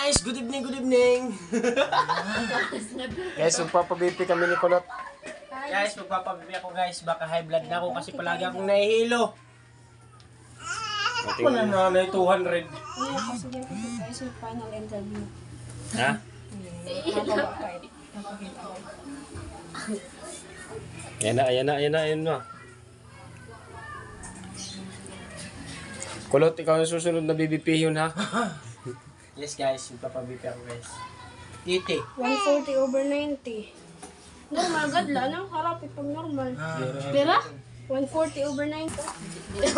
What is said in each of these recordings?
guys! Good evening, good evening! Guys, magpapabipi kami ni Kulot. Guys, magpapabibi ako guys. Baka high blood na ako kasi palagi akong nahihilo. Ako na nanay 200. Kasi dyan tayo sa final interview. Ha? Ayan na. Kulot, ikaw ang susunod na BBP yun, ha? Yes guys, magpapabibi ako guys. Titi. 140 over 90. Normal, gadla. Anong harap pag normal? Pera? 140 over 90.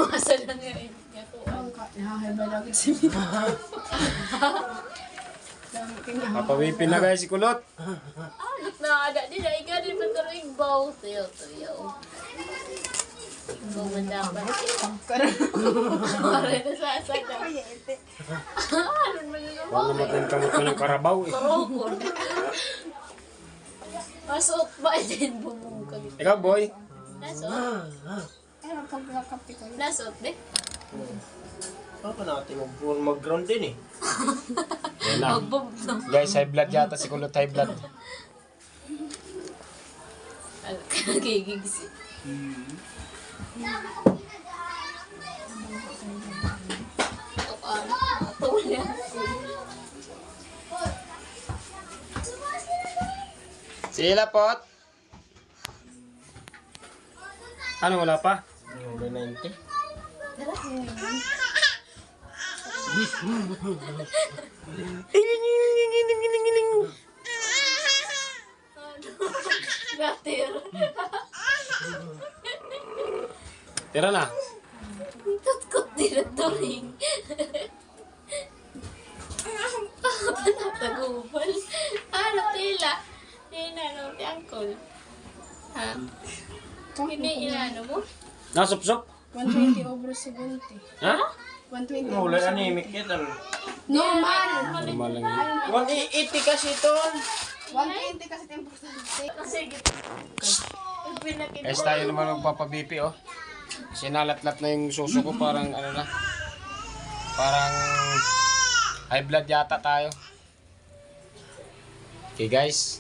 Masa lang yun. Nakakaiba lagi si Mito. Papabipi na guys si Kulot. Look na ada din. Ay ka din mataring baw. Tuyaw. Gumandapan. Pare na sa asada. Ano man yun? Wala naman kamot mo ng karabaw eh. Karokon. Masok ba din bumungkag? Ikaw boy? Nasot? Pero pag nakapi ko. Nasot de? Ako natin mag-ground din eh. Ayan na. Magbom no. Guys, high blood yata si Kulot, high blood. Kagigigsi. Sila pot. Ano wala pa? Over 90. Gatir. Tira na. Tutkot din ang turing. Panatagubal. Ano tila? Inano ti angkol. Ha? Inano mo? Nasupsop. 120 over 70. Ha? 120 Wala over 70. anemic yan. Normal! Normal lang yun. 180 kasi ito. 120 kasi ito importante. Kasi Guys, tayo naman magpapabipi oh. Sinalat-lat na yung suso ko, parang ano na. Parang high blood yata tayo. Okay guys.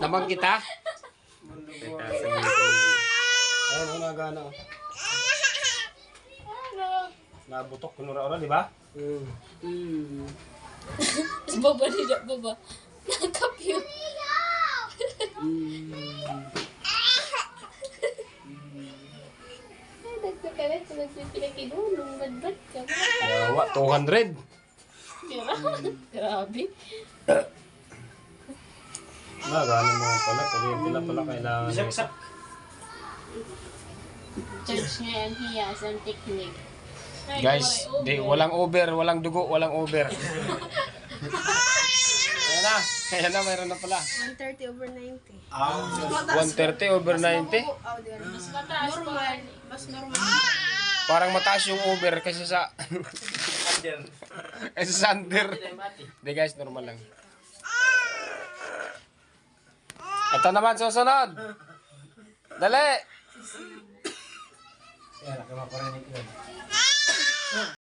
Naman kita. Ayun, nagana oh. Nabutok kunura-ura, di ba? baba nila, baba. Nakapyo. Nagkakalit sa nagpipinakinulong. Badbad ka. Yawa, 200. Grabe. Nagana mo pala, kuryente na pala kailangan. Saksak. Church ngayon, hiyas ang technique. Ay, Guys, walang over, walang dugo, walang over. Ayan na, mayroon na pala. 130 over 90. 130 over 90. mas mataas pa. Mas normal. Parang mataas yung over kasi sa Under. kasi sa under. Hindi guys, normal lang. Ito naman susunod. Dali. Yan, nakamaparenik yun.